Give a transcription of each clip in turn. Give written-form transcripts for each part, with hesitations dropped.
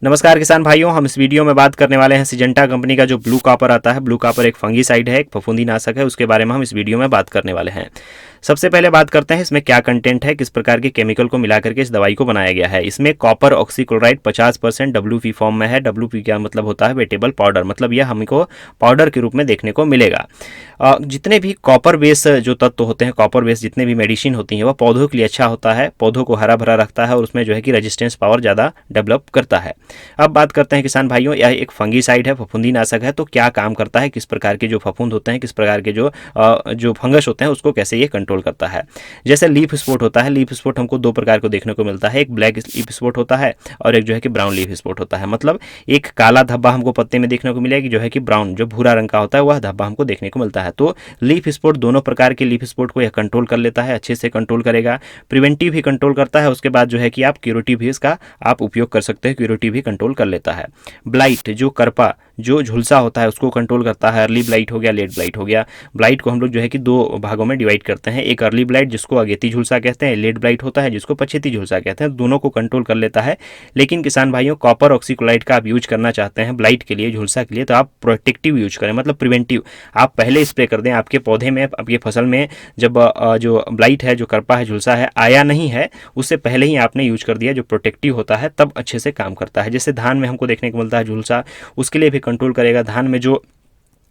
नमस्कार किसान भाइयों, हम इस वीडियो में बात करने वाले हैं सिजेंटा कंपनी का जो ब्लू कॉपर आता है। ब्लू कॉपर एक फंगीसाइड है, एक फफूंदीनाशक है, उसके बारे में हम इस वीडियो में बात करने वाले हैं। सबसे पहले बात करते हैं इसमें क्या कंटेंट है, किस प्रकार के केमिकल को मिला करके इस दवाई को बनाया गया है। इसमें कॉपर ऑक्सीक्लोराइड 50% WP फॉर्म में है। WP क्या मतलब होता है? वेटेबल पाउडर, मतलब यह हमको पाउडर के रूप में देखने को मिलेगा। जितने भी कॉपर बेस जो तत्व होते हैं, कॉपर बेस जितने भी मेडिसिन होती हैं, वह पौधों के लिए अच्छा होता है, पौधों को हरा भरा रखता है और उसमें जो है कि रेजिस्टेंस पावर ज़्यादा डेवलप करता है। अब बात करते हैं किसान भाइयों, यह एक फंगीसाइड है, फफूंदीनाशक है। तो क्या काम करता है, किस प्रकार के जो फफूंद होते हैं, किस प्रकार के जो फंगस होते हैं, उसको कैसे ये कंट्रोल करता है। जैसे लीफ स्पॉट होता है, लीफ स्पॉट हमको दो प्रकार को देखने को मिलता है। एक ब्लैक लीफ स्पॉट होता है और एक जो है कि ब्राउन लीफ स्पॉट होता है। मतलब एक काला धब्बा हमको पत्ते में देखने को मिलेगा, जो है कि ब्राउन जो भूरा रंग का होता है वह धब्बा हमको देखने को मिलता है। तो लीफ स्पॉट, दोनों प्रकार के लीफ स्पॉट को यह कंट्रोल कर लेता है, अच्छे से कंट्रोल करेगा। प्रिवेंटिव भी कंट्रोल करता है, उसके बाद जो है कि आप क्यूरेटिव भी इसका आप उपयोग कर सकते हैं, क्यूरेटिव भी कंट्रोल कर लेता है। ब्लाइट जो करपा जो झुलसा होता है उसको कंट्रोल करता है। अर्ली ब्लाइट हो गया, लेट ब्लाइट हो गया। ब्लाइट को हम लोग जो है कि दो भागों में डिवाइड करते हैं। एक अर्ली ब्लाइट जिसको अगेती झुलसा कहते हैं, लेट ब्लाइट होता है जिसको पछेती झुलसा कहते हैं। दोनों को कंट्रोल कर लेता है। लेकिन किसान भाइयों, कॉपर ऑक्सीक्लोराइड का आप यूज करना चाहते हैं ब्लाइट के लिए, झुलसा के लिए, तो आप प्रोटेक्टिव यूज करें, मतलब प्रिवेंटिव। आप पहले स्प्रे कर दें आपके पौधे में, आपकी फसल में जब जो ब्लाइट है, जो करपा है, झुलसा है, आया नहीं है, उससे पहले ही आपने यूज कर दिया, जो प्रोटेक्टिव होता है, तब अच्छे से काम करता है। जैसे धान में हमको देखने को मिलता है झुलसा, उसके लिए भी कंट्रोल करेगा। धान में जो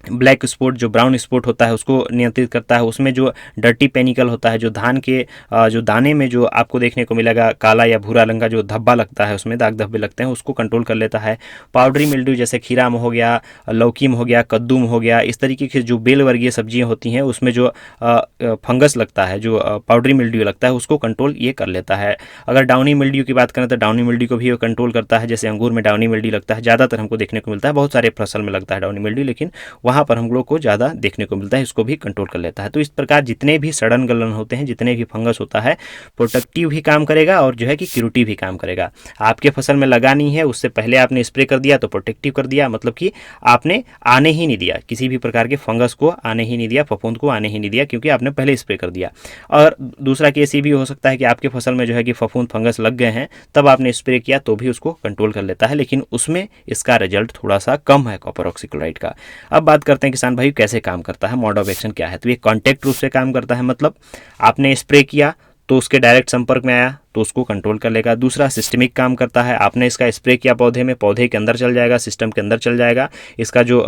ब्लैक स्पॉट, जो ब्राउन स्पॉट होता है, उसको नियंत्रित करता है। उसमें जो डर्टी पेनिकल होता है, जो धान के जो दाने में जो आपको देखने को मिलेगा काला या भूरा रंग का जो धब्बा लगता है, उसमें दाग धब्बे लगते हैं, उसको कंट्रोल कर लेता है। पाउडरी मिल्ड्यू जैसे खीरा में हो गया, लौकी में हो गया, कद्दू में हो गया, इस तरीके की जो बेल वर्गीय सब्जियां होती हैं उसमें जो फंगस लगता है, जो पाउडरी मिल्ड्यू लगता है, उसको कंट्रोल ये कर लेता है। अगर डाउनी मिल्ड्यू की बात करें तो डाउनी मिल्ड्यू को भी ये कंट्रोल करता है। जैसे अंगूर में डाउनी मिल्ड्यू लगता है, ज़्यादातर हमको देखने को मिलता है, बहुत सारे फसल में लगता है डाउनी मिल्ड्यू, लेकिन वहाँ पर हम लोग को ज़्यादा देखने को मिलता है, इसको भी कंट्रोल कर लेता है। तो इस प्रकार जितने भी सड़न गलन होते हैं, जितने भी फंगस होता है, प्रोटेक्टिव भी काम करेगा और जो है कि क्यूरेटिव भी काम करेगा। आपके फसल में लगा नहीं है, उससे पहले आपने स्प्रे कर दिया तो प्रोटेक्टिव कर दिया, मतलब कि आपने आने ही नहीं दिया, किसी भी प्रकार के फंगस को आने ही नहीं दिया, फफूंद को आने ही नहीं दिया, क्योंकि आपने पहले स्प्रे कर दिया। और दूसरा केस ये भी हो सकता है कि आपके फसल में जो है कि फफूंद फंगस लग गए हैं, तब आपने स्प्रे किया तो भी उसको कंट्रोल कर लेता है, लेकिन उसमें इसका रिजल्ट थोड़ा सा कम है कॉपर ऑक्सीक्लोराइड का। अब बात करते हैं किसान भाई कैसे काम करता है, मोड ऑफ एक्शन क्या है। तो ये कॉन्टैक्ट रूप से काम करता है, मतलब आपने स्प्रे किया तो उसके डायरेक्ट संपर्क में आया तो उसको कंट्रोल कर लेगा। दूसरा सिस्टमिक काम करता है, आपने इसका स्प्रे किया पौधे में, पौधे के अंदर चल जाएगा, सिस्टम के अंदर चल जाएगा, इसका जो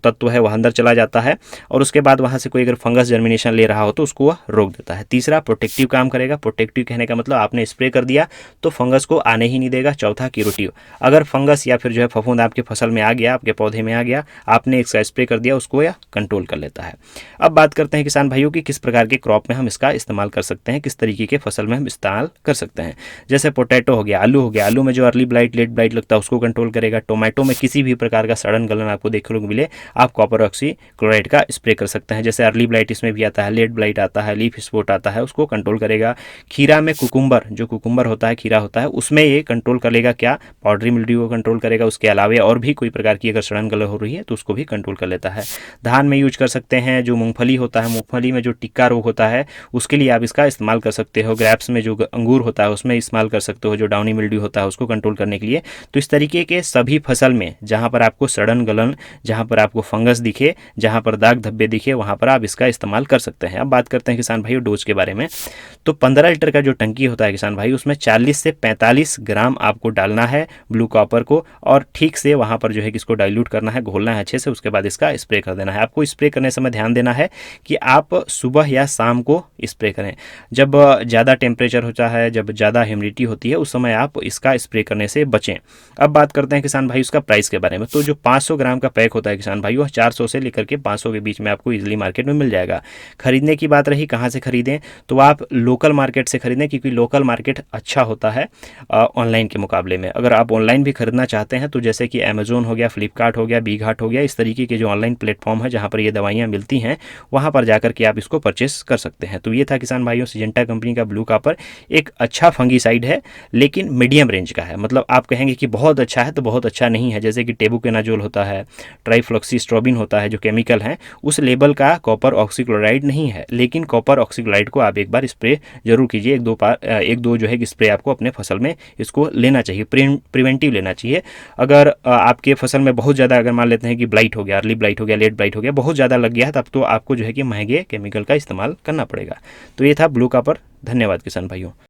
तत्व है वह अंदर चला जाता है और उसके बाद वहाँ से कोई अगर फंगस जर्मिनेशन ले रहा हो तो उसको वह रोक देता है। तीसरा प्रोटेक्टिव काम करेगा। प्रोटेक्टिव कहने का मतलब आपने स्प्रे कर दिया तो फंगस को आने ही नहीं देगा। चौथा क्यूरेटिव, अगर फंगस या फिर जो है फफूंद आपके फसल में आ गया, आपके पौधे में आ गया, आपने इसका स्प्रे कर दिया, उसको यह कंट्रोल कर लेता है। अब बात करते हैं किसान भाइयों की किस प्रकार के क्रॉप में हम इसका इस्तेमाल कर सकते हैं, किस तरीके के फसल में हम इस्तेमाल कर सकते हैं। जैसे पोटैटो हो गया, आलू हो गया, आलू में जो अर्ली ब्लाइट लेट ब्लाइट लगता है उसको कंट्रोल करेगा। टोमेटो में किसी भी प्रकार का सड़न गलन आपको देखने को मिले, आप कॉपर ऑक्सीक्लोराइड का स्प्रे कर सकते हैं। जैसे अर्ली ब्लाइट इसमें भी आता है, लेट ब्लाइट आता है, लीफ स्पॉट आता है, उसको कंट्रोल करेगा। खीरा में कुकुम्बर, जो कुकुम्बर होता है, खीरा होता है, उसमें ये कंट्रोल करेगा क्या, पाउडरी मिल्ड्यू को कंट्रोल करेगा। उसके अलावा और भी कोई प्रकार की अगर सड़न गलन हो रही है तो उसको भी कंट्रोल कर लेता है। धान में यूज कर सकते हैं। जो मूंगफली होता है, मूंगफली में जो टिक्का रोग होता है उसके लिए आप इसका इस्तेमाल कर सकते हो। ग्रेप्स में जो अंगूर होता है उसमें इस्तेमाल कर सकते हो, जो डाउनी मिल्ड्यू होता है उसको कंट्रोल करने के लिए। तो इस तरीके के सभी फसल में जहां पर आपको सड़न गलन, जहां पर आपको फंगस दिखे, जहां पर दाग धब्बे दिखे, वहां पर आप इसका इस्तेमाल कर सकते हैं। अब बात करते हैं किसान भाई डोज के बारे में। तो 15 लीटर का जो टंकी होता है किसान भाई, उसमें 40 से 45 ग्राम आपको डालना है ब्लू कॉपर को, और ठीक से वहां पर जो है कि इसको डाइल्यूट करना है, घोलना है अच्छे से, उसके बाद इसका स्प्रे कर देना है। आपको स्प्रे करने समय ध्यान देना है कि आप सुबह या शाम को स्प्रे करें। जब ज़्यादा टेम्परेचर होता है, जब ज़्यादा ह्यूमिडिटी होती है, उस समय आप इसका स्प्रे करने से बचें। अब बात करते हैं किसान भाई उसका प्राइस के बारे में। तो जो 500 ग्राम का पैक होता है किसान भाई, वह 400 से लेकर के 500 के बीच में आपको इजीली मार्केट में मिल जाएगा। खरीदने की बात रही कहाँ से खरीदें, तो आप लोकल मार्केट से खरीदें, क्योंकि लोकल मार्केट अच्छा होता है ऑनलाइन के मुकाबले में। अगर आप ऑनलाइन भी खरीदना चाहते हैं तो जैसे कि अमेजोन हो गया, फ्लिपकार्ट हो गया, बीघाट हो गया, इस तरीके के जो ऑनलाइन प्लेटफॉर्म है जहाँ पर ये दवाइयाँ मिलती हैं, वहाँ पर जाकर के आप इसको परचेस कर सकते हैं। तो ये था किसान भाइयों सिजेंटा कंपनी का ब्लू कॉपर, एक अच्छा अच्छा फंगीसाइड है, लेकिन मीडियम रेंज का है। मतलब आप कहेंगे कि बहुत अच्छा है तो बहुत अच्छा नहीं है। जैसे कि टेबुकेनाजोल होता है, ट्राइफ्लॉक्सीस्ट्रोबिन होता है, जो केमिकल हैं उस लेवल का कॉपर ऑक्सीक्लोराइड नहीं है। लेकिन कॉपर ऑक्सीक्लोराइड को आप एक बार स्प्रे जरूर कीजिए, एक दो जो है कि स्प्रे आपको अपने फसल में इसको लेना चाहिए, प्रिवेंटिव लेना चाहिए। अगर आपके फसल में बहुत ज़्यादा, अगर मान लेते हैं कि ब्लाइट हो गया, अर्ली ब्लाइट हो गया, लेट ब्लाइट हो गया, बहुत ज़्यादा लग गया है, तब तो आपको जो है कि महंगे केमिकल का इस्तेमाल करना पड़ेगा। तो ये था ब्लू कॉपर। धन्यवाद किसान भाइयों।